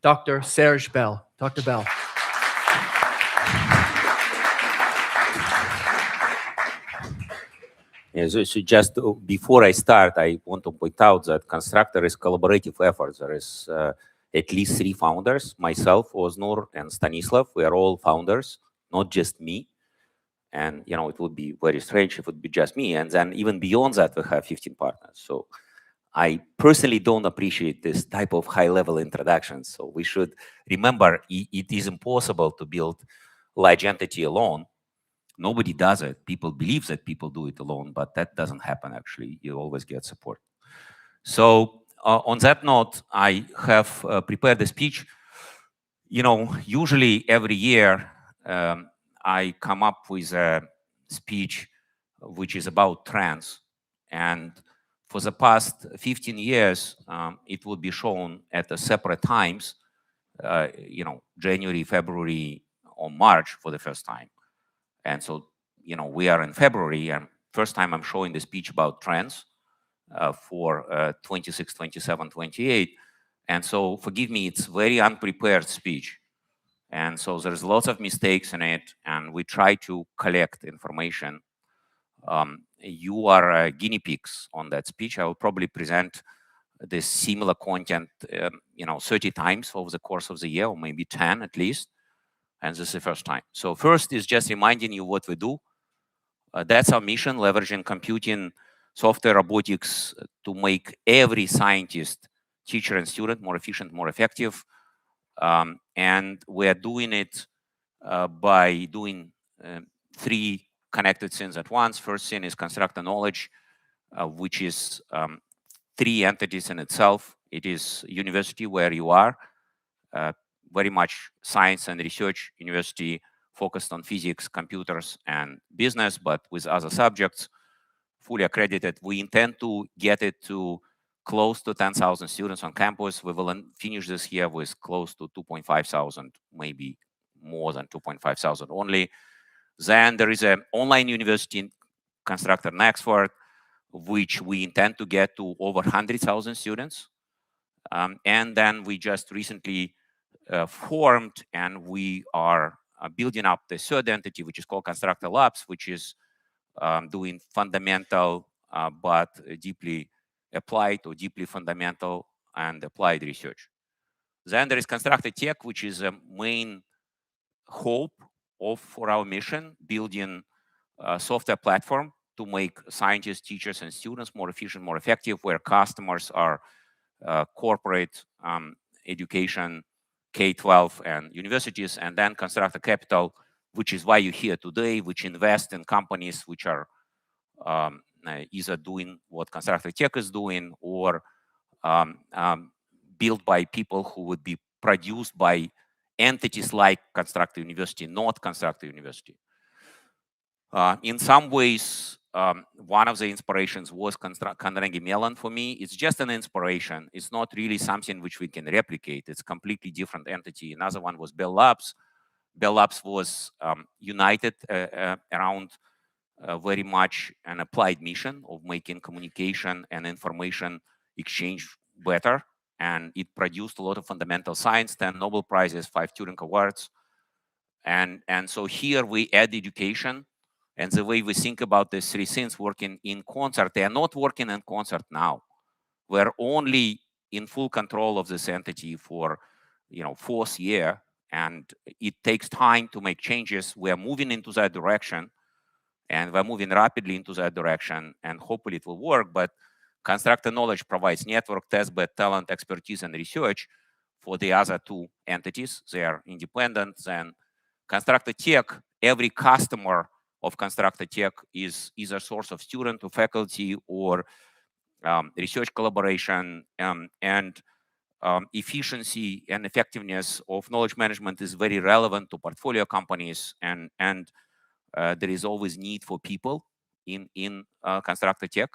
Dr. Serg Bell. Dr. Bell. Yeah, so just before I start, I want to point out that Constructor is collaborative effort. There is at least 3 founders, myself, Oznur, and Stanislav. We are all founders, not just me. And, you know, it would be very strange if it would be just me. And then even beyond that, we have 15 partners. So I personally don't appreciate this type of high-level introductions. So we should remember it is impossible to build large entity alone. Nobody does it. People believe that people do it alone, but that doesn't happen, actually. You always get support. So on that note, I have prepared a speech. You know, usually every year, I come up with a speech which is about trends. And for the past 15 years, it will be shown at the separate times, you know, January, February, or March for the first time. And so, you know, we are in February, and first time I'm showing the speech about trends for 26, 27, 28. And so forgive me, it's very unprepared speech. And so there's lots of mistakes in it, and we try to collect information. You are guinea pigs on that speech. I will probably present this similar content, you know, 30 times over the course of the year, or maybe 10 at least. And this is the first time. So first is just reminding you what we do. That's our mission, leveraging computing, software, robotics to make every scientist, teacher, and student more efficient, more effective. And we're doing it by doing 3 connected things at once. First thing is Constructor Knowledge, which is 3 entities in itself. It is university where you are, very much science and research university focused on physics, computers, and business, but with other subjects, fully accredited. We intend to get it to close to 10,000 students on campus. We will finish this year with close to 2,500, maybe more than 2,500 only. Then there is an online university in Constructor in Oxford, which we intend to get to over 100,000 students. And then we just recently formed, and we are building up the third entity, which is called Constructor Labs, which is doing fundamental but deeply applied or deeply fundamental and applied research. Then there is Constructor Tech, which is a main hope for our mission, building a software platform to make scientists, teachers, and students more efficient, more effective, where customers are corporate, education, K-12, and universities. And then Constructor Capital, which is why you're here today, which invest in companies which are either doing what Constructor Tech is doing, or built by people who would be produced by entities like Constructor University, not Constructor University. In some ways, one of the inspirations was Carnegie Mellon for me. It's just an inspiration. It's not really something which we can replicate. It's a completely different entity. Another one was Bell Labs. Bell Labs was united around very much an applied mission of making communication and information exchange better. And it produced a lot of fundamental science, 10 Nobel Prizes, 5 Turing Awards. And so here we add education. And the way we think about these 3 things working in concert, they are not working in concert now. We're only in full control of this entity for, you know, 4th year, and it takes time to make changes. We are moving into that direction, and we're moving rapidly into that direction, and hopefully it will work. But Constructor Knowledge provides network, testbed, talent, expertise, and research for the other 2 entities. They are independent. Then Constructor Tech, every customer of Constructor Tech is either source of student or faculty or research collaboration, and efficiency and effectiveness of knowledge management is very relevant to portfolio companies, and there is always need for people in Constructor Tech.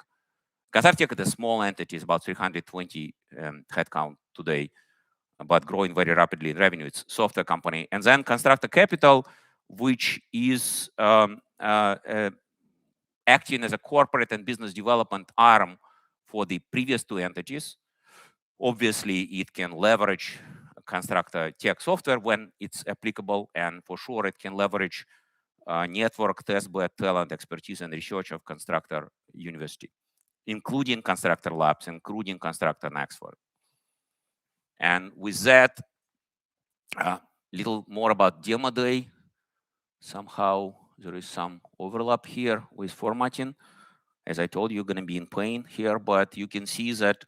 Constructor Tech is a small entity, it's about 320 headcount today, but growing very rapidly in revenue. It's a software company. And then Constructor Capital, which is acting as a corporate and business development arm for the previous 2 entities. Obviously, it can leverage Constructor Tech software when it's applicable, and for sure it can leverage network, testbed, talent, expertise, and research of Constructor University, including Constructor Labs, including Constructor Oxford. And with that, a little more about Demo Day. Somehow there is some overlap here with formatting. As I told you, you're going to be in pain here, but you can see that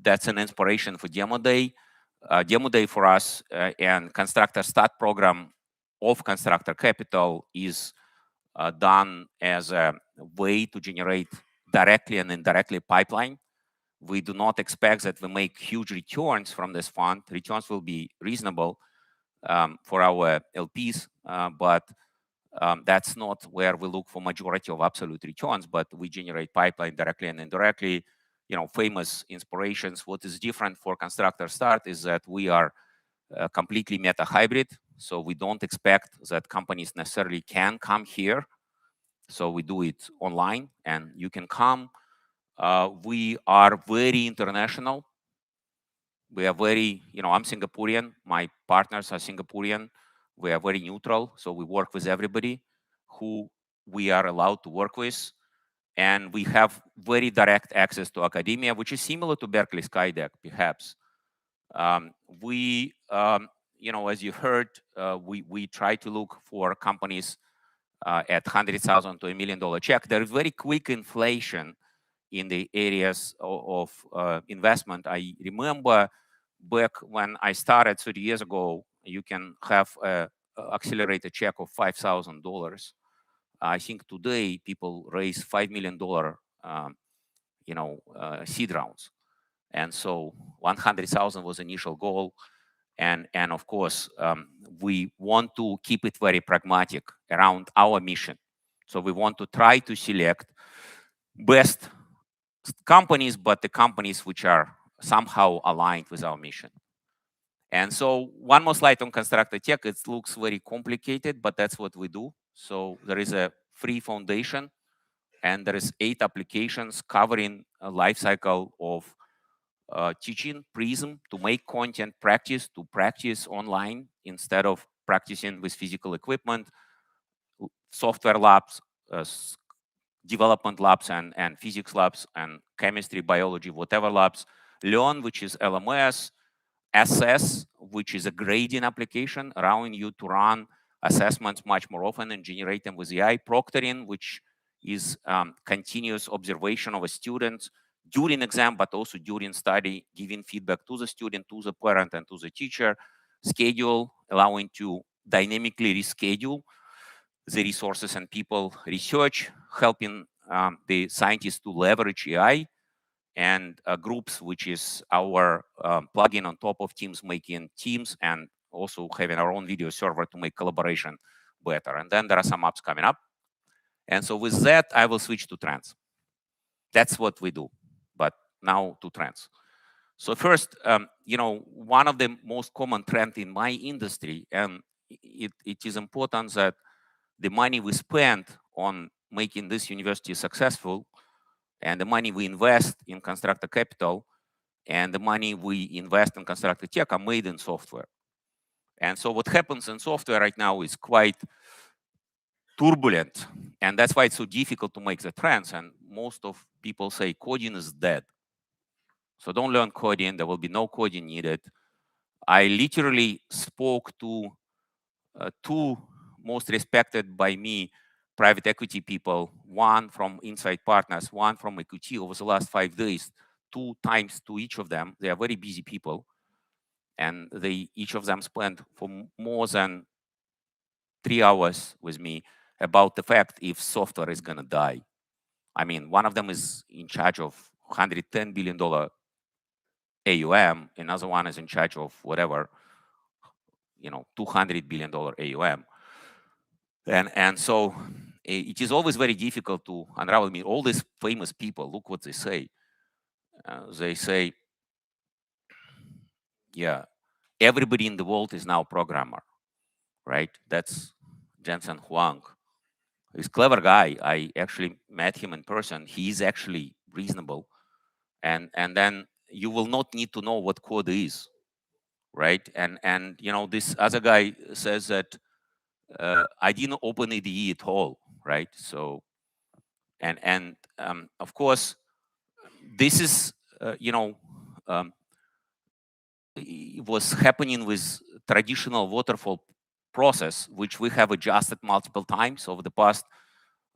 that's an inspiration for Demo Day. Demo Day for us and Constructor Start program of Constructor Capital is done as a way to generate directly and indirectly pipeline. We do not expect that we make huge returns from this fund. Returns will be reasonable for our LPs, but that's not where we look for majority of absolute returns, but we generate pipeline directly and indirectly. You know, famous inspirations. What is different for Constructor Start is that we are completely meta hybrid. So we don't expect that companies necessarily can come here. So we do it online and you can come. We are very international. We are very, I'm Singaporean. My partners are Singaporean. We are very neutral. So we work with everybody who we are allowed to work with. And we have very direct access to academia, which is similar to Berkeley Skydeck, perhaps. As you heard, we try to look for companies at $100,000 to $1 million check. There is very quick inflation in the areas of investment. I remember back when I started 30 years ago, you can have an accelerated check of $5,000. I think today people raise $5 million, seed rounds. And so 100,000 was initial goal. And of course, we want to keep it very pragmatic around our mission. So we want to try to select best companies, but the companies which are somehow aligned with our mission. And so one more slide on Constructor Tech. It looks very complicated, but that's what we do. So there is a free foundation, and there is 8 applications covering a life cycle of teaching, Prism, to make content, practice, to practice online instead of practicing with physical equipment, software labs, development labs, and physics labs, and chemistry, biology, whatever labs, Learn, which is LMS, Assess, which is a grading application, allowing you to run assessments much more often and generate them with AI, Proctoring, which is continuous observation of a student during exam, but also during study, giving feedback to the student, to the parent, and to the teacher, Schedule, allowing to dynamically reschedule the resources and people, Research, helping the scientists to leverage AI, and Groups, which is our plugin on top of Teams, making Teams and also having our own video server to make collaboration better. And then there are some apps coming up. And so with that, I will switch to trends. That's what we do. But now to trends. So first, one of the most common trends in my industry, and it is important that the money we spend on making this university successful, and the money we invest in Constructor Capital, and the money we invest in Constructor Tech are made in software. And so what happens in software right now is quite turbulent. And that's why it's so difficult to make the trends. And most of people say coding is dead. So don't learn coding. There will be no coding needed. I literally spoke to 2 most respected by me private equity people, one from Insight Partners, one from EQT over the last 5 days, 2 times to each of them. They are very busy people. And each of them spent for more than 3 hours with me about the fact if software is going to die. I mean, one of them is in charge of $110 billion AUM. Another one is in charge of whatever, $200 billion AUM. And so it is always very difficult to unravel. I mean, all these famous people, look what they say. They say, yeah, everybody in the world is now a programmer, right? That's Jensen Huang. He's a clever guy. I actually met him in person. He's actually reasonable. And then you will not need to know what code is, right? And you know, this other guy says that I didn't open IDE at all, right? So and of course, this is you know, it was happening with traditional waterfall process, which we have adjusted multiple times over the past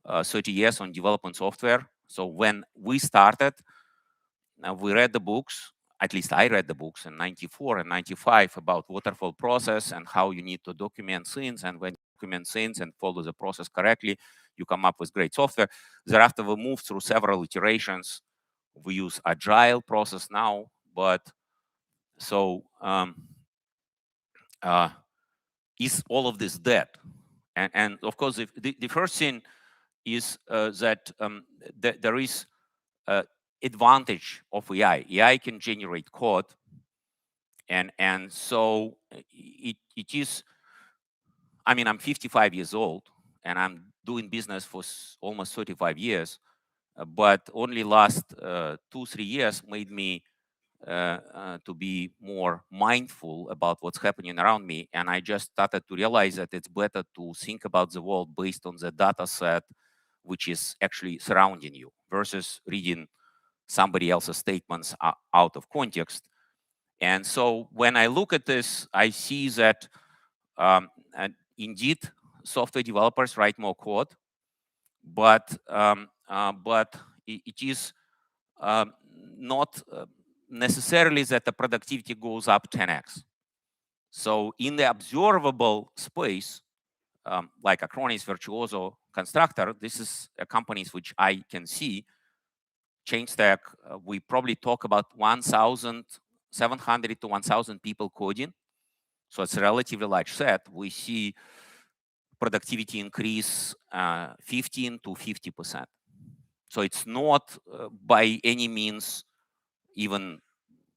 30 years on development software. So when we started, we read the books, at least I read the books in 94 and 95 about waterfall process and how you need to document things. And when you document things and follow the process correctly, you come up with great software. Thereafter, we moved through several iterations. We use agile process now, but so is all of this dead? And of course, if the first thing is that there is advantage of AI. AI can generate code, and so it is. I mean, I'm 55 years old, and I'm doing business for almost 35 years, but only last 2-3 years made me to be more mindful about what's happening around me. And I just started to realize that it's better to think about the world based on the data set which is actually surrounding you versus reading somebody else's statements out of context. And so when I look at this, I see that indeed software developers write more code, but it is not necessarily that the productivity goes up 10x. So in the observable space, like Acronis, Virtuoso, Constructor, this is companies which I can see. ChainStack, we probably talk about 1,700 to 1,000 people coding. So it's a relatively large set. We see productivity increase 15 to 50%. So it's not by any means even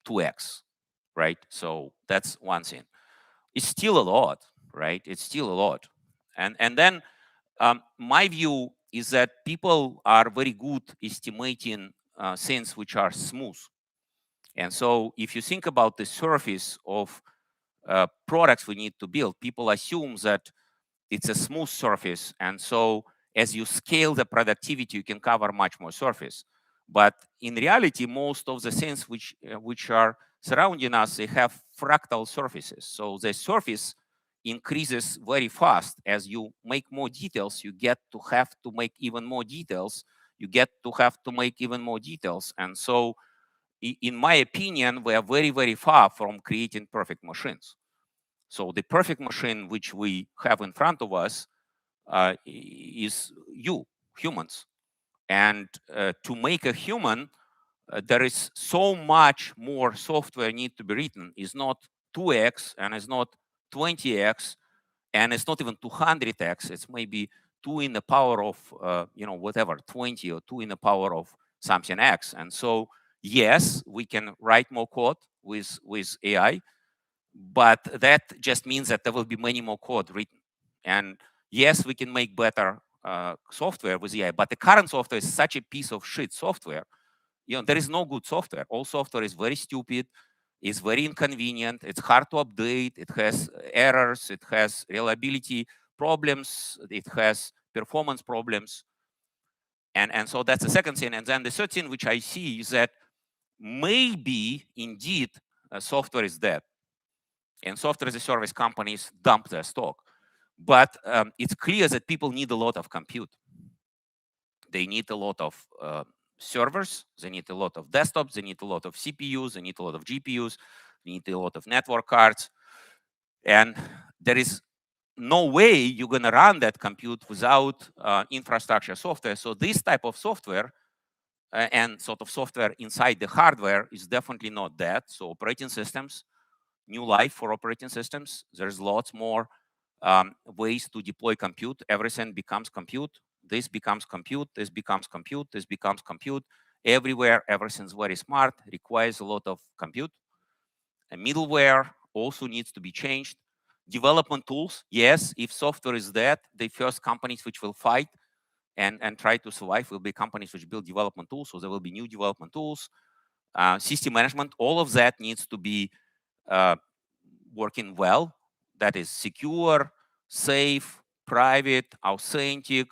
2x, right? So that's one thing. It's still a lot, right? It's still a lot. And then my view is that people are very good estimating things which are smooth. And so if you think about the surface of products we need to build, people assume that it's a smooth surface. And so as you scale the productivity, you can cover much more surface. But in reality, most of the things which are surrounding us, they have fractal surfaces. So the surface increases very fast. As you make more details, you get to have to make even more details. You get to have to make even more details. And so in my opinion, we are very, very far from creating perfect machines. So the perfect machine which we have in front of us is you, humans. And to make a human, there is so much more software need to be written. It's not 2x and it's not 20x and it's not even 200x. It's maybe 2 in the power of, whatever, 20 or 2 in the power of something x. And so, yes, we can write more code with AI, but that just means that there will be many more code written. And yes, we can make better software with AI, but the current software is such a piece of shit software. There is no good software. All software is very stupid, it's very inconvenient, it's hard to update, it has errors, it has reliability problems, it has performance problems. And so that's the second thing. And then the third thing which I see is that maybe indeed software is dead. And software as a service companies dump their stock. But it's clear that people need a lot of compute. They need a lot of servers, they need a lot of desktops, they need a lot of CPUs, they need a lot of GPUs, they need a lot of network cards. And there is no way you're going to run that compute without infrastructure software. So this type of software and sort of software inside the hardware is definitely not dead. So operating systems, new life for operating systems. There's lots more ways to deploy compute. Everything becomes compute. This becomes compute. This becomes compute. This becomes compute. Everywhere, everything's very smart, requires a lot of compute. And middleware also needs to be changed. Development tools, yes, if software is dead, the first companies which will fight and try to survive will be companies which build development tools. So there will be new development tools. system management, all of that needs to be working well. That is secure, safe, private, authentic,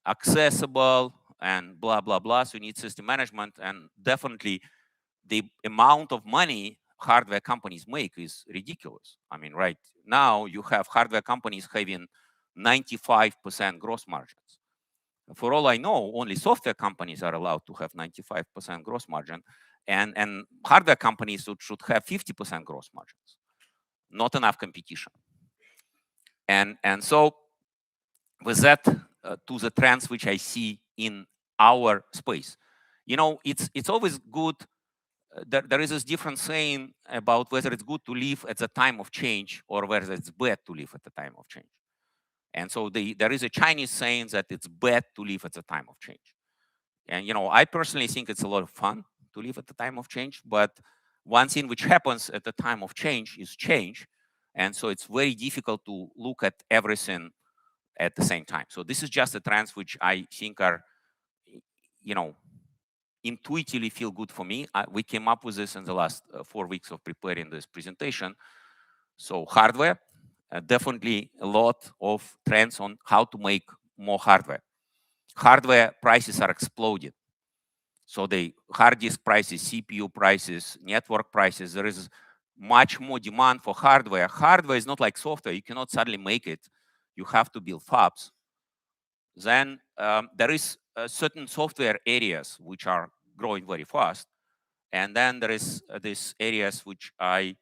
accessible, and blah, blah, blah. So you need system management, and definitely the amount of money hardware companies make is ridiculous. I mean, right now you have hardware companies having 95% gross margins. For all I know, only software companies are allowed to have 95% gross margin, and hardware companies should have 50% gross margins. Not enough competition. And so with that, to the trends which I see in our space, it's always good. There is this different saying about whether it's good to live at the time of change or whether it's bad to live at the time of change. And so there is a Chinese saying that it's bad to live at the time of change. And I personally think it's a lot of fun to live at the time of change. But one thing which happens at the time of change is change. And so it's very difficult to look at everything at the same time. So this is just a trends which I think are, intuitively feel good for me. We came up with this in the last 4 weeks of preparing this presentation. So hardware, definitely a lot of trends on how to make more hardware. Hardware prices are exploding. So the hard disk prices, CPU prices, network prices, there is much more demand for hardware. Hardware is not like software. You cannot suddenly make it. You have to build fabs. Then there is certain software areas which are growing very fast. And then there is these areas which I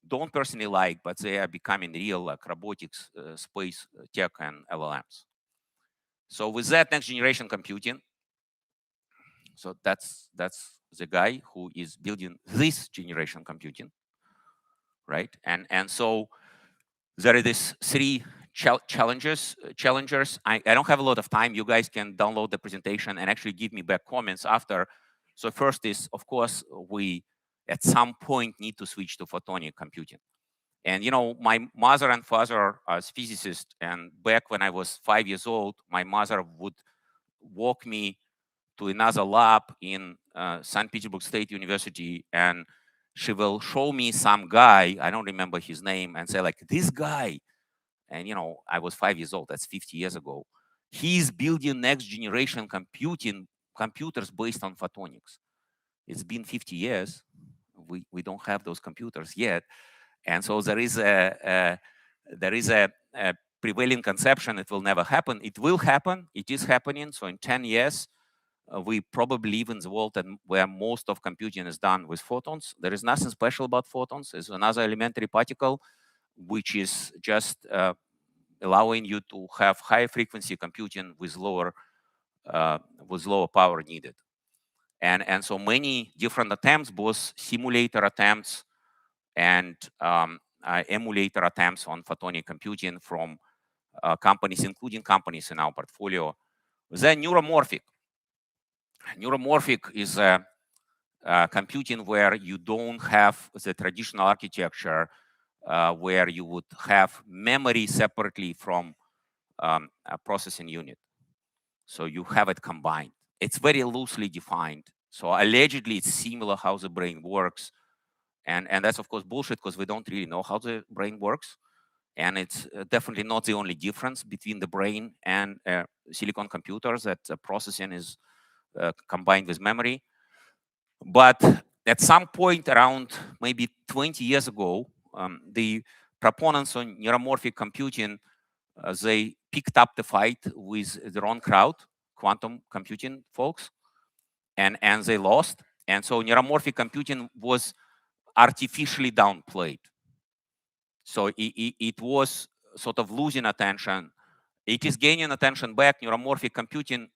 don't personally like, but they are becoming real, like robotics, space, tech, and LLMs. So with that, next generation computing. So that's the guy who is building this generation computing, right? And so there are these three challengers. I don't have a lot of time. You guys can download the presentation and actually give me back comments after. So first is, of course, we at some point need to switch to photonic computing. And my mother and father are physicists, and back when I was 5 years old, my mother would walk me to another lab in St. Petersburg State University, and she will show me some guy, I don't remember his name, and say like, this guy, and I was 5 years old, that's 50 years ago, he's building next generation computers based on photonics. It's been 50 years. We don't have those computers yet. And so there is a prevailing conception it will never happen. It will happen. It is happening. So in 10 years, we probably live in the world where most of computing is done with photons. There is nothing special about photons. It's another elementary particle, which is just allowing you to have high frequency computing with lower power needed. And so many different attempts, both simulator attempts and emulator attempts on photonic computing from companies, including companies in our portfolio. Then neuromorphic. Neuromorphic is computing where you don't have the traditional architecture where you would have memory separately from a processing unit. So you have it combined. It's very loosely defined. So allegedly, it's similar how the brain works. And that's, of course, bullshit because we don't really know how the brain works. And it's definitely not the only difference between the brain and silicon computers, that processing is combined with memory. But at some point around maybe 20 years ago, the proponents on neuromorphic computing, they picked up the fight with their own crowd, quantum computing folks, and they lost. And so neuromorphic computing was artificially downplayed. So it was sort of losing attention. It is gaining attention back. Neuromorphic computing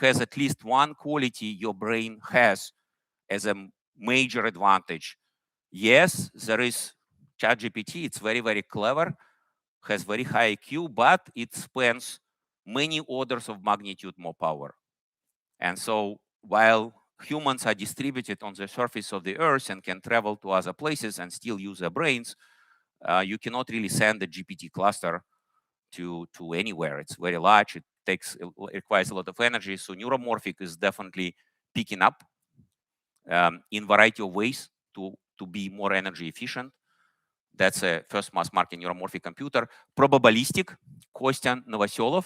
has at least one quality your brain has as a major advantage. Yes, there is ChatGPT. It's very, very clever, has very high IQ, but it spends many orders of magnitude more power. And so while humans are distributed on the surface of the Earth and can travel to other places and still use their brains, you cannot really send a GPT cluster to anywhere. It's very large. It requires a lot of energy. So neuromorphic is definitely picking up. in variety of ways to be more energy efficient. That's a first mass market neuromorphic computer. Probabilistic, Kostyan Novoselov,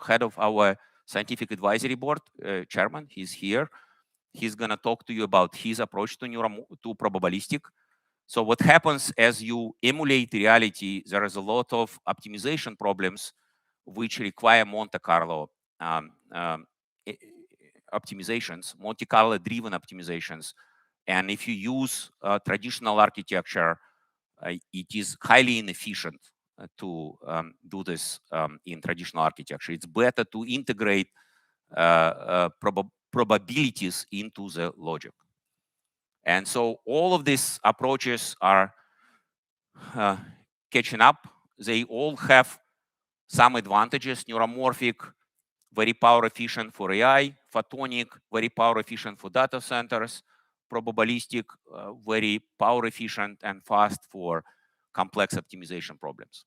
head of our scientific advisory board, chairman, he's here. He's going to talk to you about his approach to probabilistic. So what happens as you emulate reality, there is a lot of optimization problems which require Monte Carlo optimizations, Monte Carlo driven optimizations. And if you use traditional architecture, it is highly inefficient to do this in traditional architecture. It's better to integrate probabilities into the logic. And so all of these approaches are catching up. They all have some advantages: neuromorphic, very power efficient for AI; photonic, very power efficient for data centers; probabilistic, very power efficient and fast for complex optimization problems.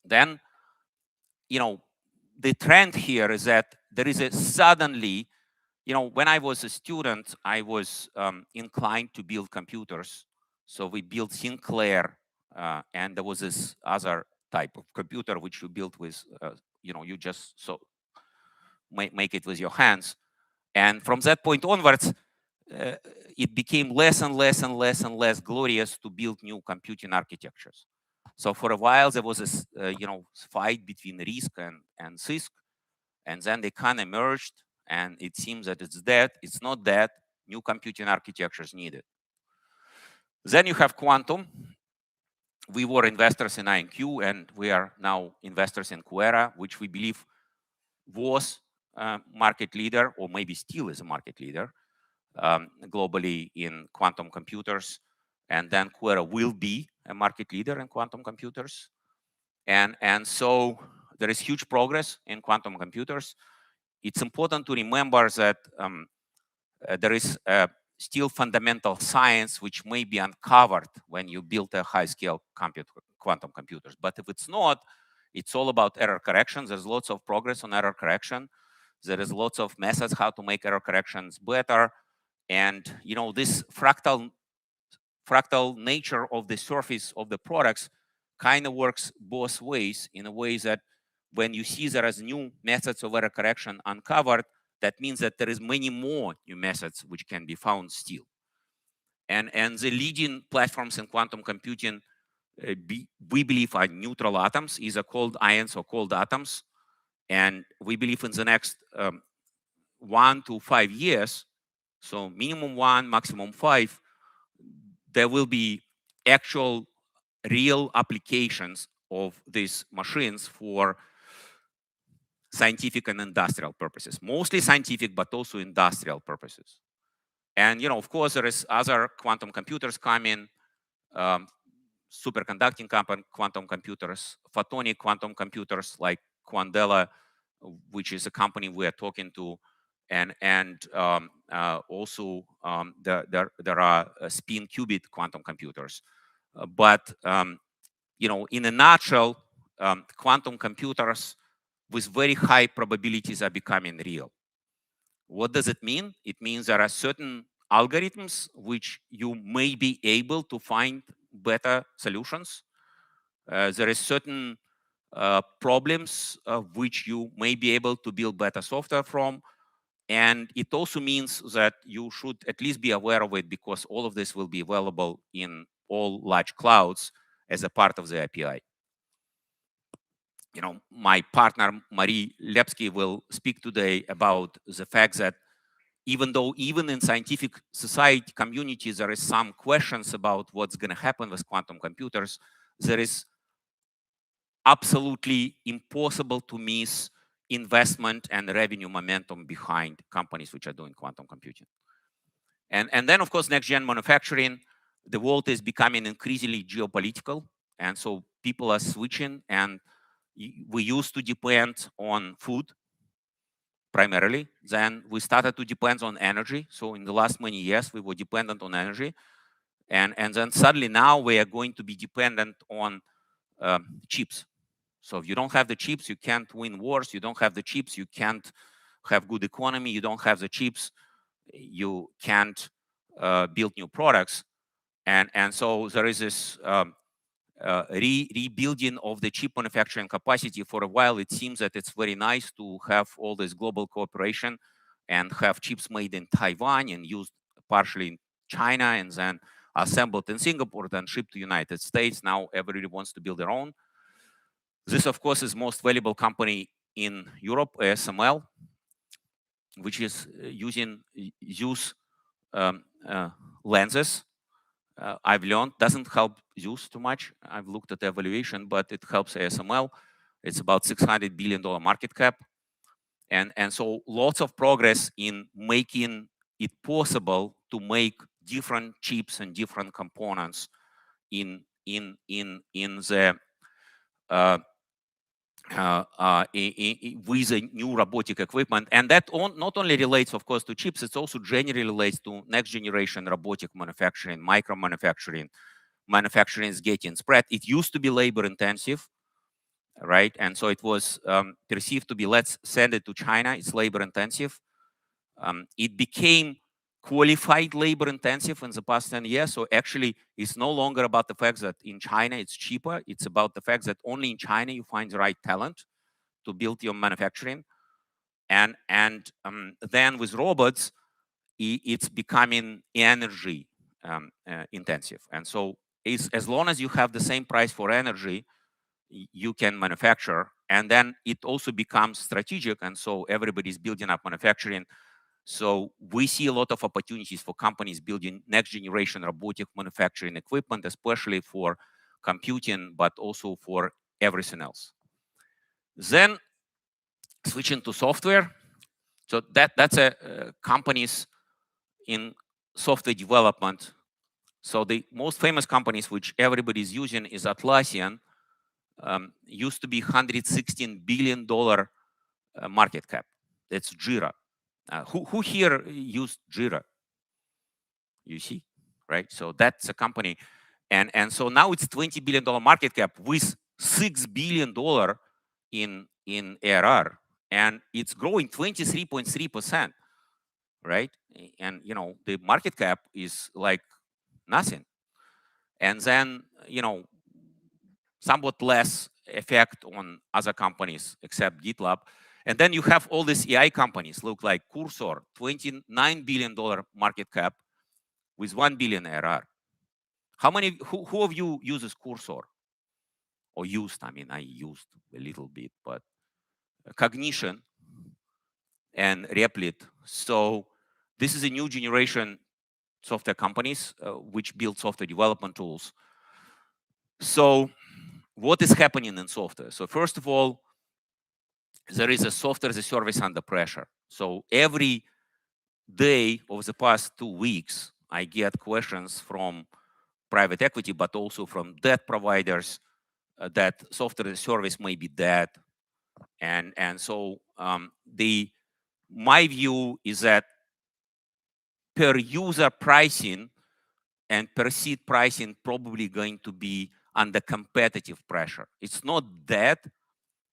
Then, the trend here is that there is a suddenly, when I was a student, I was inclined to build computers. So we built Sinclair, and there was this other type of computer which you built with, you just make it with your hands. And from that point onwards, it became less and less and less and less glorious to build new computing architectures. So for a while there was this, fight between RISC and CISC, and then they kind of merged, and it seems that it's dead. It's not dead. New computing architectures needed. Then you have quantum. We were investors in IonQ, and we are now investors in Quera, which we believe was a market leader, or maybe still is a market leader globally in quantum computers. And then Quera will be a market leader in quantum computers. And so there is huge progress in quantum computers. It's important to remember that there is still fundamental science which may be uncovered when you build a high-scale quantum computers. But if it's not, it's all about error correction. There's lots of progress on error correction. There is lots of methods how to make error corrections better. And this fractal nature of the surface of the products kind of works both ways, in a way that when you see there is new methods of error correction uncovered, that means that there is many more new methods which can be found still. And the leading platforms in quantum computing, we believe, are neutral atoms, either cold ions or cold atoms. And we believe in the next 1 to 5 years, so minimum 1, maximum 5, there will be actual real applications of these machines for scientific and industrial purposes, mostly scientific, but also industrial purposes. And, of course, there is other quantum computers coming, superconducting quantum computers, photonic quantum computers like Quandela, which is a company we are talking to, and also there are spin qubit quantum computers. But in a nutshell, quantum computers with very high probabilities are becoming real. What does it mean? It means there are certain algorithms which you may be able to find better solutions. There is certain problems which you may be able to build better software from. And it also means that you should at least be aware of it, because all of this will be available in all large clouds as a part of the API. My partner, Marie Lepsky, will speak today about the fact that even though even in scientific society communities, there is some questions about what's going to happen with quantum computers, there is absolutely impossible to miss investment and revenue momentum behind companies which are doing quantum computing. And then, of course, next-gen manufacturing, the world is becoming increasingly geopolitical. And so people are switching, and we used to depend on food primarily. Then we started to depend on energy. So in the last many years, we were dependent on energy. And then suddenly now we are going to be dependent on chips. So if you don't have the chips, you can't win wars. You don't have the chips, you can't have good economy. You don't have the chips, you can't build new products. And so there is this rebuilding of the chip manufacturing capacity. For a while, it seems that it's very nice to have all this global cooperation and have chips made in Taiwan and used partially in China and then assembled in Singapore, then shipped to the United States. Now everybody wants to build their own. This, of course, is most valuable company in Europe, ASML, which is use lenses. I've learned doesn't help Zeus too much. I've looked at the evaluation, but it helps ASML. It's about $600 billion market cap. And so lots of progress in making it possible to make different chips and different components in the with a new robotic equipment. And that not only relates, of course, to chips, it also generally relates to next generation robotic manufacturing, micro manufacturing. Manufacturing is getting spread. It used to be labor intensive, right? And so it was perceived to be, let's send it to China, it's labor intensive. It became qualified labor intensive in the past 10 years. So actually, it's no longer about the fact that in China it's cheaper. It's about the fact that only in China you find the right talent to build your manufacturing. And then with robots, it's becoming energy intensive. And so as long as you have the same price for energy, you can manufacture. And then it also becomes strategic. And so everybody's building up manufacturing. So we see a lot of opportunities for companies building next generation robotic manufacturing equipment, especially for computing, but also for everything else. Then switching to software. So that's companies in software development. So the most famous companies which everybody's using is Atlassian. Used to be $116 billion market cap. That's Jira. Who here used Jira? You see, right? So that's a company. And so now it's $20 billion market cap with $6 billion in ARR. And it's growing 23.3%, right? And, the market cap is like nothing. And then, somewhat less effect on other companies except GitLab. And then you have all these AI companies, look like Cursor, $29 billion market cap with 1 billion ARR. Who of you uses Cursor? Or used, I used a little bit, but Cognition and Replit. So this is a new generation software companies which build software development tools. So what is happening in software? So first of all, there is a software as a service under pressure. So every day over the past 2 weeks, I get questions from private equity, but also from debt providers that software as a service may be dead. And so my view is that per user pricing and per seat pricing probably going to be under competitive pressure. It's not dead.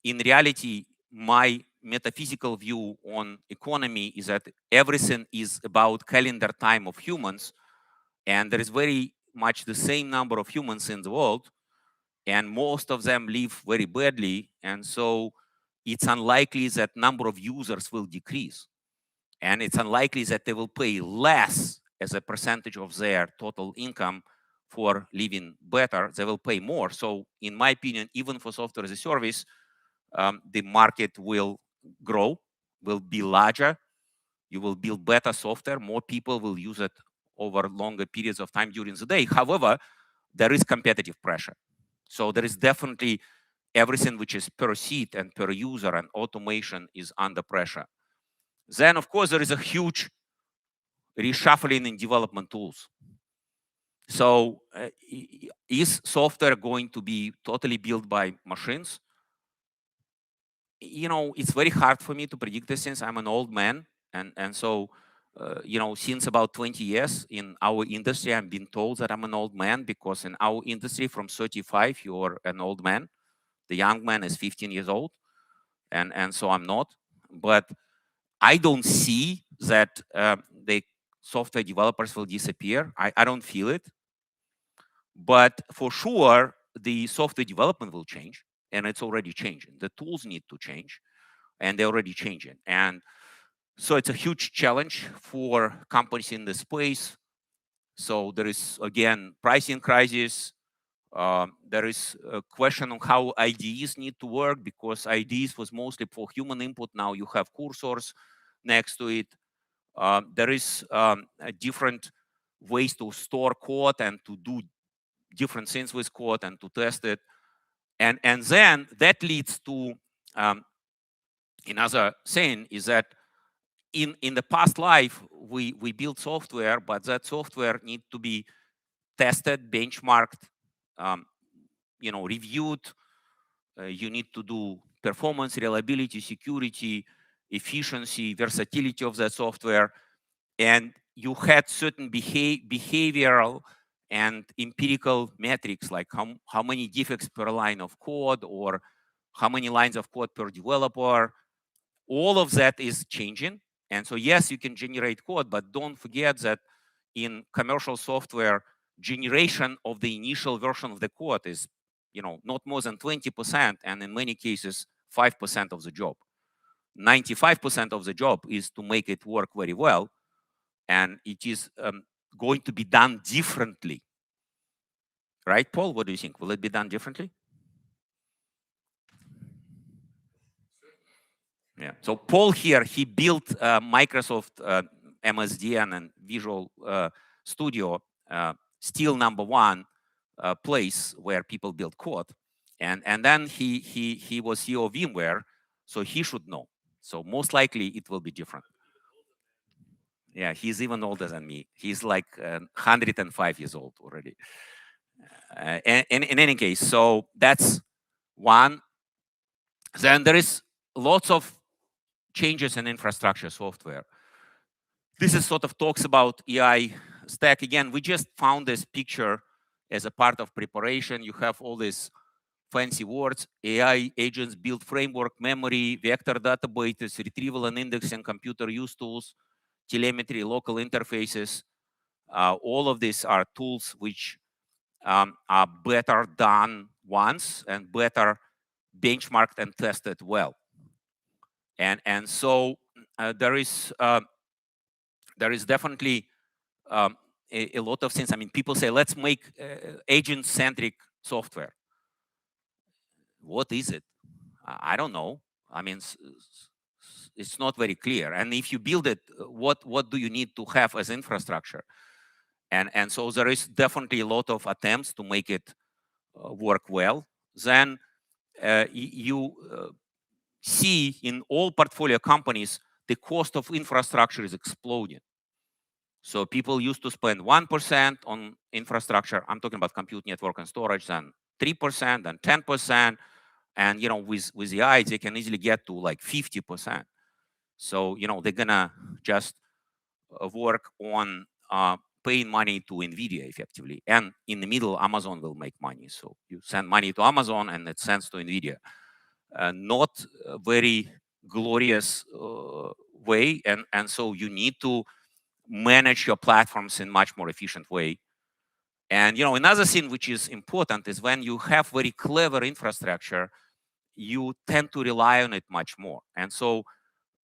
In reality, my metaphysical view on economy is that everything is about calendar time of humans, and there is very much the same number of humans in the world, and most of them live very badly, and so it's unlikely that number of users will decrease, and it's unlikely that they will pay less as a percentage of their total income for living better. They will pay more. So in my opinion, even for software as a service, the market will grow, will be larger. You will build better software. More people will use it over longer periods of time during the day. However, there is competitive pressure. So there is definitely everything which is per seat and per user and automation is under pressure. Then, of course, there is a huge reshuffling in development tools. So is software going to be totally built by machines? It's very hard for me to predict this since I'm an old man. And so, since about 20 years in our industry, I've been told that I'm an old man because in our industry from 35, you're an old man. The young man is 15 years old. And so I'm not. But I don't see that the software developers will disappear. I don't feel it. But for sure, the software development will change, and it's already changing. The tools need to change, and they're already changing. And so it's a huge challenge for companies in the space. So there is, again, pricing crisis. There is a question on how IDEs need to work, because IDEs was mostly for human input. Now you have cursors next to it. There is different ways to store code and to do different things with code and to test it. And then that leads to another thing, is that in the past life, we built software, but that software need to be tested, benchmarked, reviewed. You need to do performance, reliability, security, efficiency, versatility of that software. And you had certain behavioral and empirical metrics, like how many defects per line of code, or how many lines of code per developer. All of that is changing. And so, yes, you can generate code, but don't forget that in commercial software, generation of the initial version of the code is, not more than 20%, and in many cases, 5% of the job. 95% of the job is to make it work very well, and it is going to be done differently. Right, Paul? What do you think? Will it be done differently? Yeah. So Paul here, he built Microsoft MSDN and Visual Studio, still #1 place where people build code. And then he was CEO of VMware, so he should know. So most likely it will be different. Yeah, he's even older than me. He's like 105 years old already. In any case, so that's one. Then there is lots of changes in infrastructure software. This is sort of talks about AI stack. Again, we just found this picture as a part of preparation. You have all these fancy words: AI agents, build framework, memory, vector databases, retrieval and indexing, computer use tools, telemetry, local interfaces. All of these are tools which are better done once and better benchmarked and tested well. And so there is definitely a lot of things. I mean, people say, let's make agent-centric software. What is it? I don't know. I mean, it's not very clear. And if you build it, what do you need to have as infrastructure? And so there is definitely a lot of attempts to make it work well. Then you see in all portfolio companies, the cost of infrastructure is exploding. So people used to spend 1% on infrastructure. I'm talking about compute, network, and storage, then 3%, then 10%. And with the AI, they can easily get to like 50%. So they're gonna just work on paying money to NVIDIA effectively. And in the middle, Amazon will make money. So you send money to Amazon and it sends to NVIDIA. Not a very glorious way. And so you need to manage your platforms in much more efficient way. And another thing which is important is when you have very clever infrastructure, you tend to rely on it much more. And so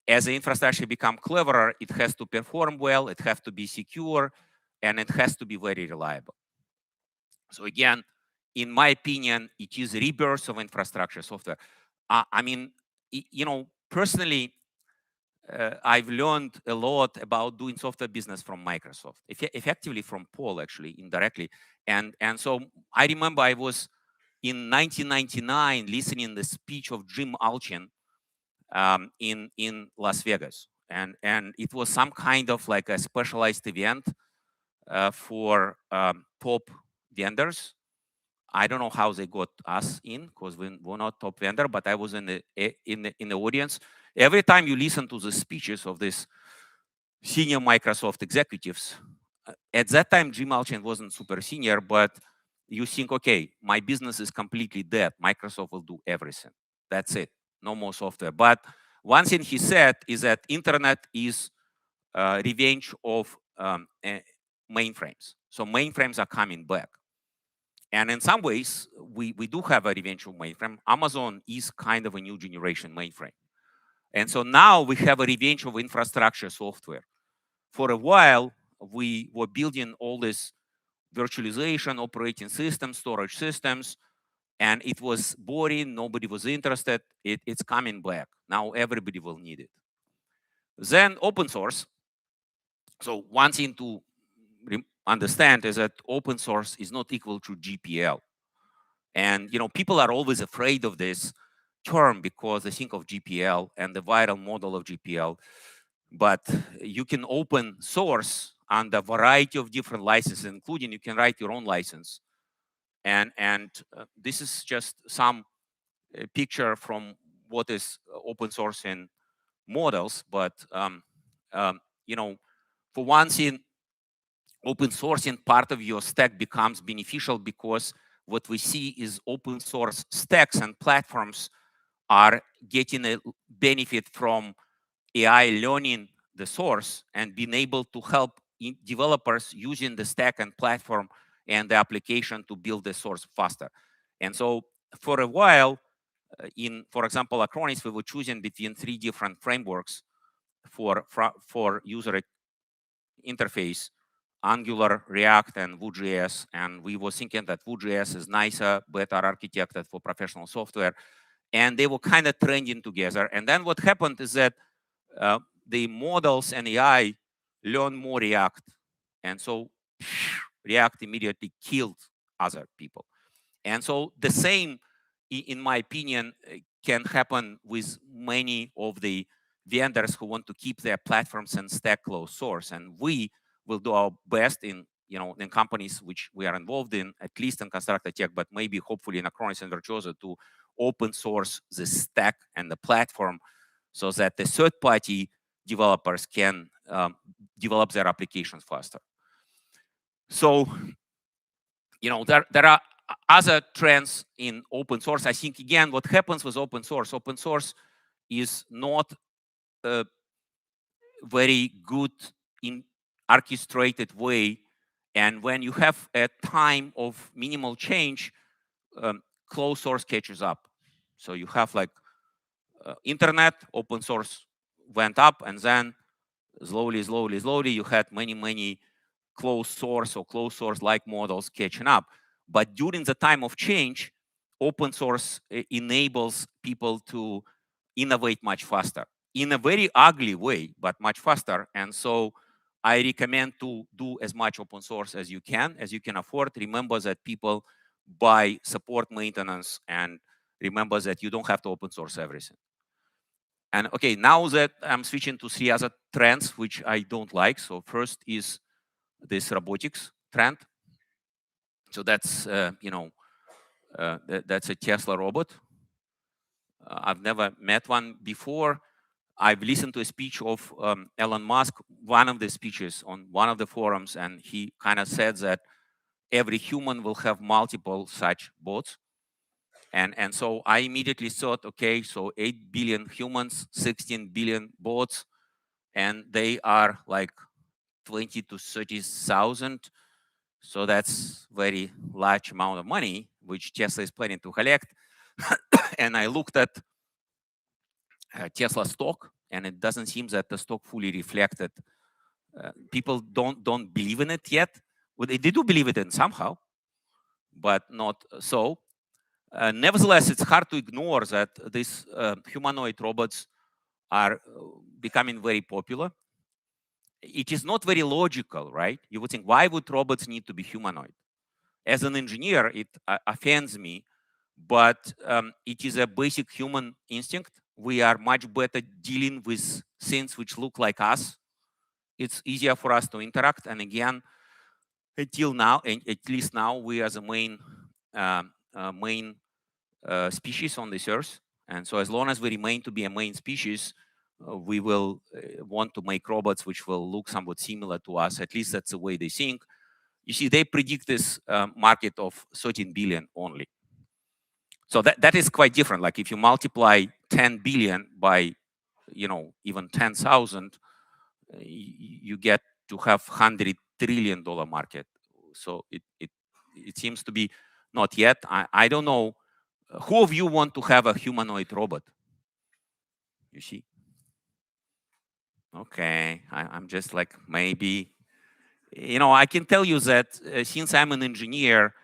as the infrastructure become cleverer, it has to perform well, it has to be secure, and it has to be very reliable. So again, in my opinion, it is a rebirth of infrastructure software. I mean, personally, I've learned a lot about doing software business from Microsoft, effectively from Paul, actually, indirectly. And so I remember I was in 1999 listening to the speech of Jim Alchin in Las Vegas. And it was some kind of like a specialized event for top vendors. I don't know how they got us in, because we're not top vendor, but I was in the audience. Every time you listen to the speeches of these senior Microsoft executives, at that time Jim Alchin wasn't super senior, but you think, okay, my business is completely dead. Microsoft will do everything. That's it. No more software. But one thing he said is that internet is revenge of mainframes. So mainframes are coming back. And in some ways, we do have a revenge of mainframe. Amazon is kind of a new generation mainframe. And so now we have a revenge of infrastructure software. For a while, we were building all this virtualization, operating systems, storage systems, and it was boring. Nobody was interested. It's coming back. Now everybody will need it. Then open source. So one thing to understand is that open source is not equal to GPL. And people are always afraid of this term because they think of GPL and the viral model of GPL. But you can open source on a variety of different licenses, including you can write your own license. And this is just some picture from what is open source in models. But for one thing, open sourcing part of your stack becomes beneficial because what we see is open source stacks and platforms are getting a benefit from AI learning the source and being able to help developers using the stack and platform and the application to build the source faster. And so for a while, for example, Acronis, we were choosing between 3 different frameworks for user interface: Angular, React, and Vue.js. And we were thinking that Vue.js is nicer, better architected for professional software. And they were kind of trending together. And then what happened is that the models and AI learn more React. And so React immediately killed other people. And so the same, in my opinion, can happen with many of the vendors who want to keep their platforms and stack closed source. And we will do our best in companies which we are involved in, at least in Constructor Tech, but maybe hopefully in Acronis and Virtuoso, to open source the stack and the platform so that the third-party developers can develop their applications faster. So, there are other trends in open source. I think, again, what happens with open source is not a very good in orchestrated way. And when you have a time of minimal change, closed source catches up. So you have like internet, open source went up, and then slowly, you had many closed source or closed source like models catching up. But during the time of change, open source enables people to innovate much faster in a very ugly way, but much faster. And so I recommend to do as much open source as you can afford. Remember that people buy support maintenance, and remember that you don't have to open source everything. And okay, now that I'm switching to 3 other trends, which I don't like. So first is this robotics trend. So that's, that's a Tesla robot. I've never met one before. I've listened to a speech of Elon Musk, one of the speeches on one of the forums, and he kind of said that every human will have multiple such bots. And so I immediately thought, okay, so 8 billion humans, 16 billion bots, and they are like 20 to 30,000. So that's very large amount of money, which Tesla is planning to collect. And I looked at Tesla stock, and it doesn't seem that the stock fully reflected. People don't believe in it yet. Well, they do believe it in somehow, but not so. Nevertheless, it's hard to ignore that these humanoid robots are becoming very popular. It is not very logical, right? You would think, why would robots need to be humanoid? As an engineer, it offends me, but it is a basic human instinct. We are much better dealing with things which look like us. It's easier for us to interact. And again, until now, and at least now, we are the main species on this earth. And so as long as we remain to be a main species, we will want to make robots which will look somewhat similar to us. At least that's the way they think. You see, they predict this market of 13 billion only. So that is quite different. Like if you multiply 10 billion by, even 10,000, you get to have $100 trillion market. So it seems to be not yet. I don't know. Who of you want to have a humanoid robot? You see? Okay, I'm just like, maybe. You know, I can tell you that since I'm an engineer,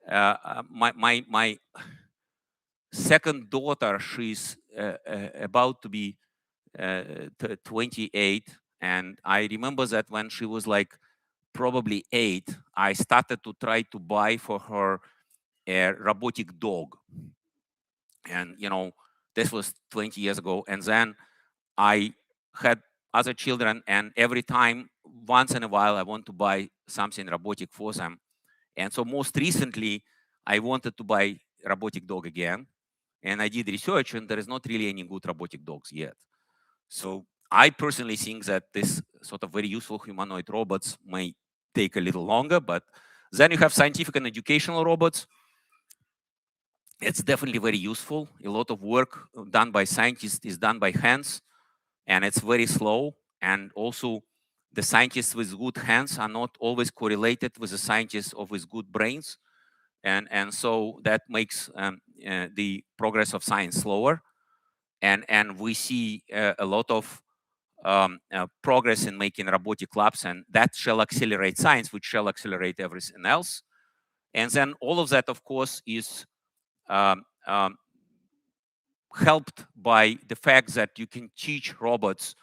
my second daughter, she's about to be 28, and I remember that when she was like probably 8, I started to try to buy for her a robotic dog, and you know, this was 20 years ago. And then I had other children, and every time, once in a while, I want to buy something robotic for them. And so most recently, I wanted to buy robotic dog again, and I did research, and there is not really any good robotic dogs yet. So I personally think that this sort of very useful humanoid robots may take a little longer, but then you have scientific and educational robots. It's definitely very useful. A lot of work done by scientists is done by hands, and it's very slow. And also, the scientists with good hands are not always correlated with the scientists with good brains. And so that makes the progress of science slower. And we see a lot of progress in making robotic labs, and that shall accelerate science, which shall accelerate everything else. And then all of that, of course, is helped by the fact that you can teach robots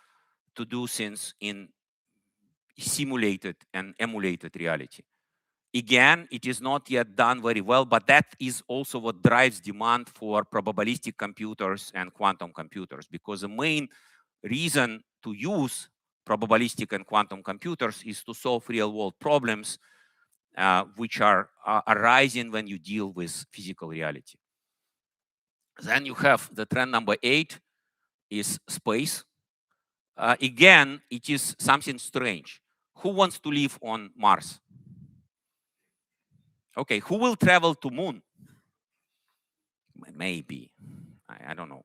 to do things in simulated and emulated reality. Again, it is not yet done very well, but that is also what drives demand for probabilistic computers and quantum computers, because the main reason to use probabilistic and quantum computers is to solve real-world problems which are arising when you deal with physical reality. Then you have the trend number 8 is space. Again, it is something strange. Who wants to live on Mars? Okay, who will travel to moon? Maybe. I don't know.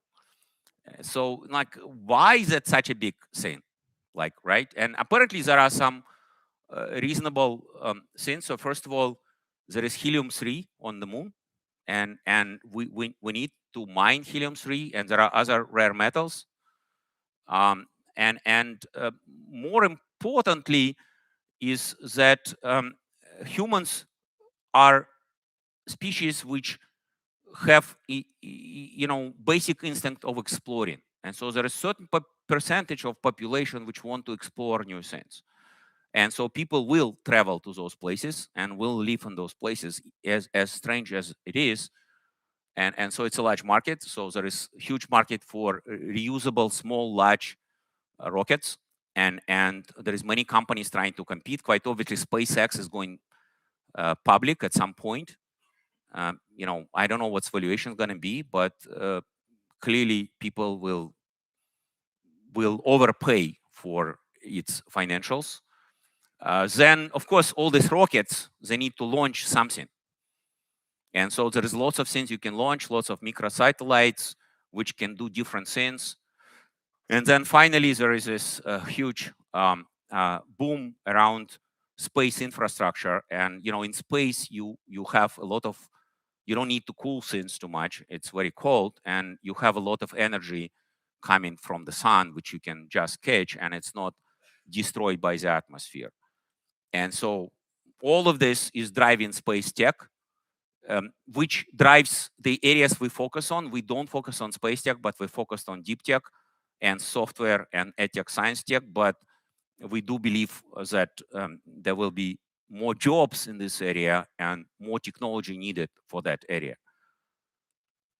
So, like, why is that such a big thing? Like, right? And apparently there are some reasonable things. So first of all, there is helium-3 on the moon, and we need to mine helium-3, and there are other rare metals. And more importantly is that humans are species which have basic instinct of exploring, and so there is certain percentage of population which want to explore new things, and so people will travel to those places and will live in those places, as strange as it is. And so it's a large market. So there is a huge market for reusable small large rockets, and there is many companies trying to compete. Quite obviously, SpaceX is going public at some point. I don't know what's valuation is going to be, but clearly people will overpay for its financials. Then, of course, all these rockets, they need to launch something. And so there is lots of things you can launch, lots of microsatellites, which can do different things. And then finally, there is this huge boom around space infrastructure. And, in space, you have a lot of, you don't need to cool things too much. It's very cold, and you have a lot of energy coming from the sun, which you can just catch, and it's not destroyed by the atmosphere. And so all of this is driving space tech, which drives the areas we focus on. We don't focus on space tech, but we focused on deep tech and software and edtech science tech. But we do believe that there will be more jobs in this area and more technology needed for that area.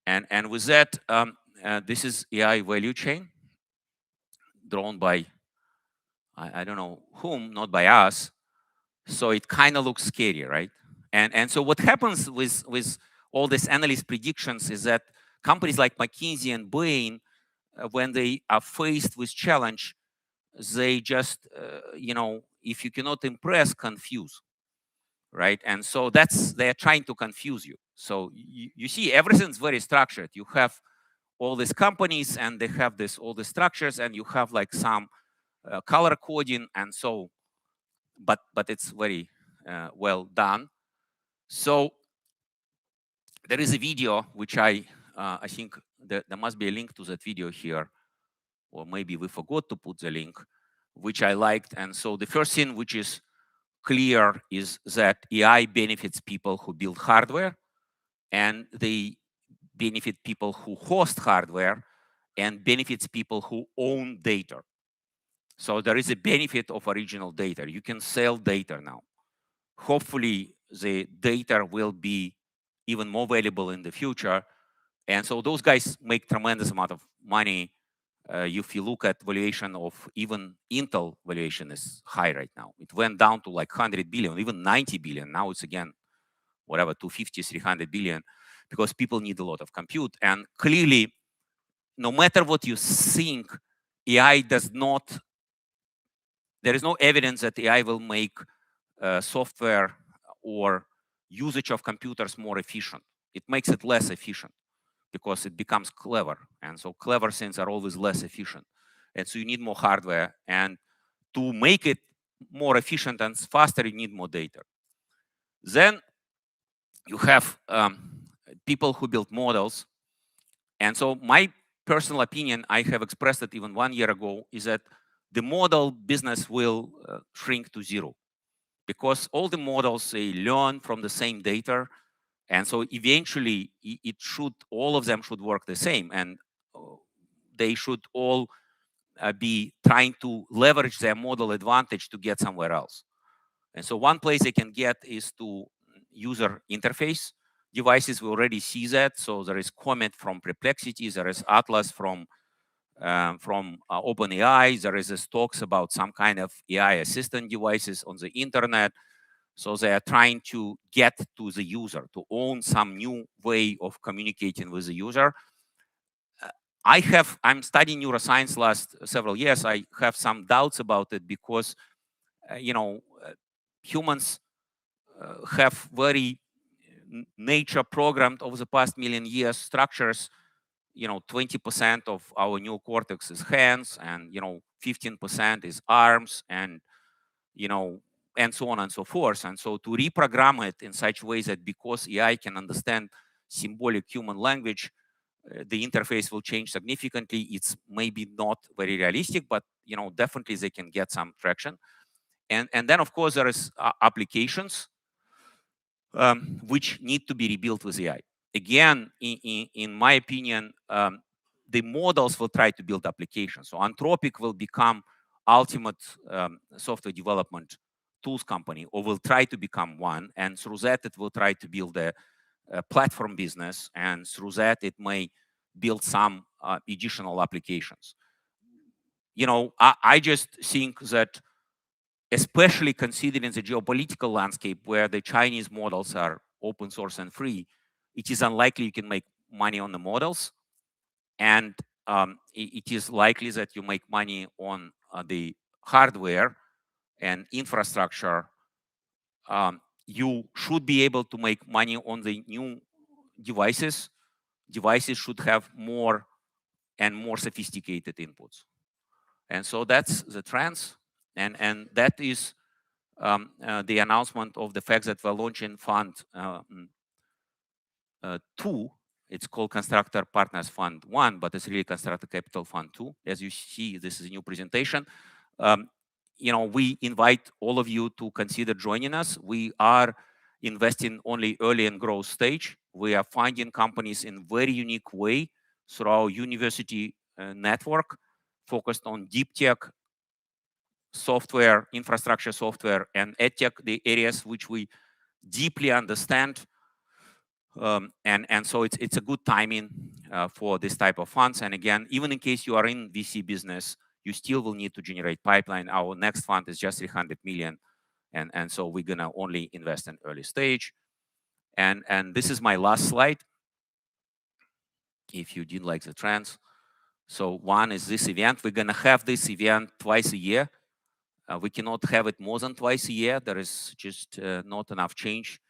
And with that, this is AI value chain drawn by, I don't know whom, not by us. So it kind of looks scary, right? And so what happens with all these analyst predictions is that companies like McKinsey and Bain, when they are faced with challenge, they just, if you cannot impress, confuse, right? And so they're trying to confuse you. So you see, everything's very structured. You have all these companies, and they have all the structures, and you have like some color coding, and so, but it's very well done. So there is a video which I think there must be a link to that video here, or maybe we forgot to put the link, which I liked. And so the first thing which is clear is that AI benefits people who build hardware, and they benefit people who host hardware, and benefits people who own data. So there is a benefit of original data. You can sell data now. Hopefully the data will be even more valuable in the future. And so those guys make tremendous amount of money. If you look at valuation of even Intel, valuation is high right now. It went down to like 100 billion, even 90 billion. Now it's again, whatever, 250, 300 billion, because people need a lot of compute. And clearly, no matter what you think, AI does not, there is no evidence that AI will make software or usage of computers more efficient. It makes it less efficient because it becomes clever. And so clever things are always less efficient. And so you need more hardware. And to make it more efficient and faster, you need more data. Then you have people who build models. And so my personal opinion, I have expressed it even 1 year ago, is that the model business will shrink to zero, because all the models, they learn from the same data. And so eventually it should, all of them should work the same, and they should all be trying to leverage their model advantage to get somewhere else. And so one place they can get is to user interface devices. We already see that. So there is Comet from Perplexity, there is Atlas from OpenAI, there is this talks about some kind of AI assistant devices on the internet. So they are trying to get to the user, to own some new way of communicating with the user. I'm studying neuroscience last several years. I have some doubts about it because, humans have very nature programmed over the past million years structures. 20% of our neocortex is hands, and 15% is arms, and and so on and so forth. And so to reprogram it in such ways that, because AI can understand symbolic human language, the interface will change significantly. It's maybe not very realistic, but definitely they can get some traction. And then of course there is applications which need to be rebuilt with AI. Again, in my opinion, the models will try to build applications. So Anthropic will become ultimate software development tools company, or will try to become one. And through that, it will try to build a platform business. And through that, it may build some additional applications. I just think that, especially considering the geopolitical landscape where the Chinese models are open source and free, it is unlikely you can make money on the models. And it is likely that you make money on the hardware and infrastructure. You should be able to make money on the new devices. Devices should have more and more sophisticated inputs. And so that's the trends. And that is the announcement of the fact that we're launching Fund 2. It's called Constructor Partners Fund 1, but it's really Constructor Capital Fund 2. As you see, this is a new presentation. We invite all of you to consider joining us. We are investing only early and growth stage. We are finding companies in very unique way through our university network, focused on deep tech, software, infrastructure software, and edtech, the areas which we deeply understand. And so it's a good timing for this type of funds. And again, even in case you are in VC business, you still will need to generate pipeline. Our next fund is just 300 million. And so we're gonna only invest in early stage. And this is my last slide, if you didn't like the trends. So one is this event. We're gonna have this event twice a year. We cannot have it more than twice a year. There is just not enough change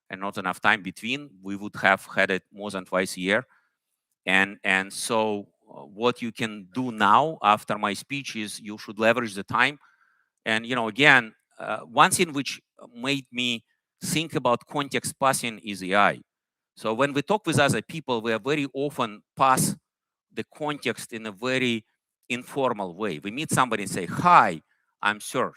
and not enough time between. We would have had it more than twice a year. And so what you can do now after my speech is you should leverage the time. And again, one thing which made me think about context passing is AI. So when we talk with other people, we are very often pass the context in a very informal way. We meet somebody and say, "Hi, I'm Serg,"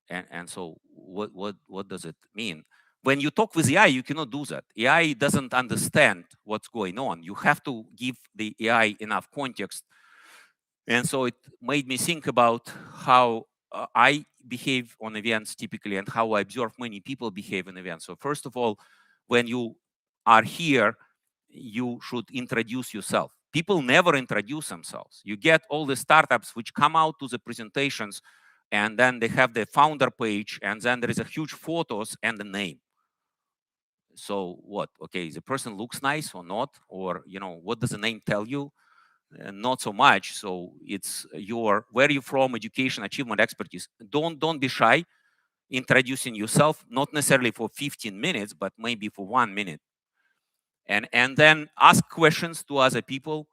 and so what does it mean? When you talk with AI, you cannot do that. AI doesn't understand what's going on. You have to give the AI enough context. And so it made me think about how I behave on events typically and how I observe many people behave in events. So first of all, when you are here, you should introduce yourself. People never introduce themselves. You get all the startups which come out to the presentations, and then they have the founder page, and then there is a huge photos and the name. So what? Okay, the person looks nice or not? Or what does the name tell you? Not so much. So it's where you from, education, achievement, expertise. Don't be shy introducing yourself, not necessarily for 15 minutes, but maybe for 1 minute. And then ask questions to other people.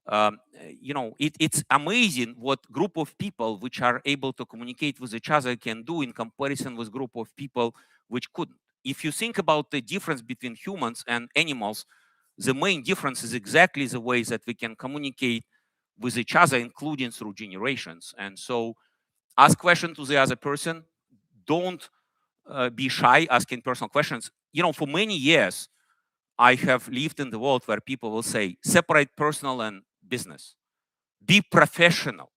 It's amazing what group of people which are able to communicate with each other can do in comparison with group of people which couldn't. If you think about the difference between humans and animals, the main difference is exactly the way that we can communicate with each other, including through generations. And so ask questions to the other person. Don't be shy asking personal questions. For many years, I have lived in the world where people will say, separate personal and business. Be professional.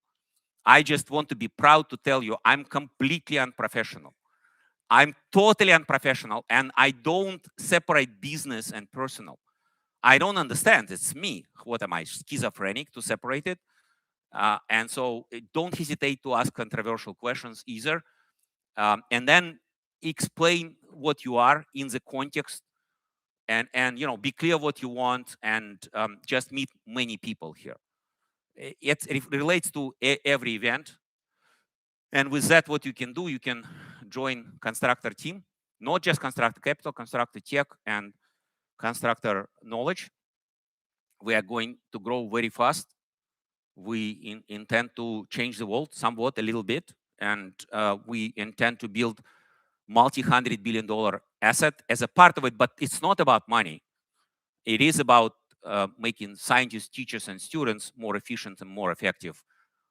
I just want to be proud to tell you I'm completely unprofessional. I'm totally unprofessional, and I don't separate business and personal. I don't understand. It's me. What am I, schizophrenic to separate it? And so don't hesitate to ask controversial questions either. And then explain what you are in the context, and be clear what you want, and just meet many people here. It relates to every event. And with that, what you can do, you can join Constructor team, not just Constructor Capital, Constructor Tech, and Constructor Knowledge. We are going to grow very fast. We intend to change the world somewhat, a little bit, and we intend to build multi-$100 billion asset as a part of it. But it's not about money. It is about making scientists, teachers, and students more efficient and more effective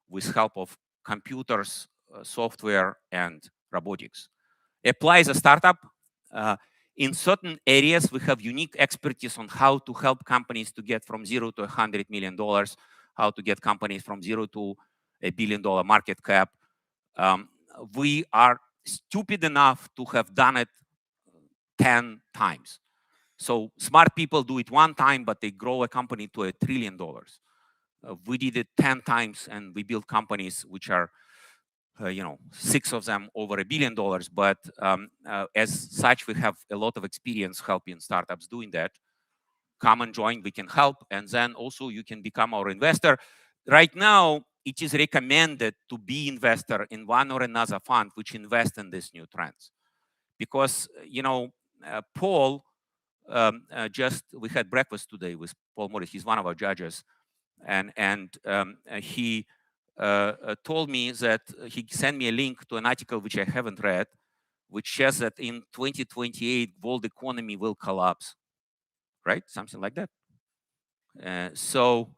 with help of computers, software, and robotics. Apply as a startup. In certain areas, we have unique expertise on how to help companies to get from $0 to $100 million, how to get companies from $0 to $1 billion market cap. We are stupid enough to have done it 10 times. So smart people do it 1 time, but they grow a company to $1 trillion. We did it 10 times, and we built companies which are 6 of them over $1 billion. But as such, we have a lot of experience helping startups doing that. Come and join, we can help. And then also you can become our investor. Right now, it is recommended to be investor in one or another fund which invest in these new trends. Because, Paul, we had breakfast today with Paul Morris. He's one of our judges. And he told me that he sent me a link to an article which I haven't read, which says that in 2028, world economy will collapse, right? Something like that. So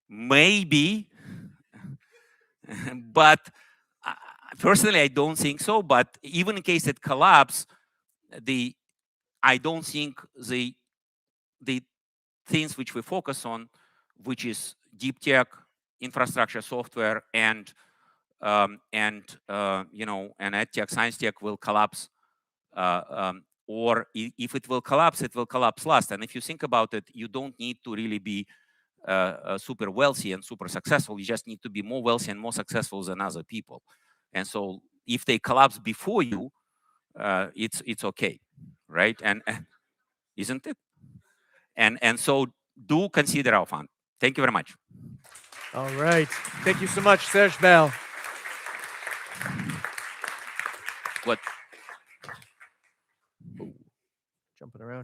maybe, but personally, I don't think so. But even in case it collapses, I don't think the things which we focus on, which is deep tech, infrastructure, software, and ed tech, science tech will collapse. Or if it will collapse last. And if you think about it, you don't need to really be super wealthy and super successful. You just need to be more wealthy and more successful than other people. And so if they collapse before you, it's okay, right? And isn't it? And so do consider our fund. Thank you very much. All right. Thank you so much, Serg Bell. What? Jumping around.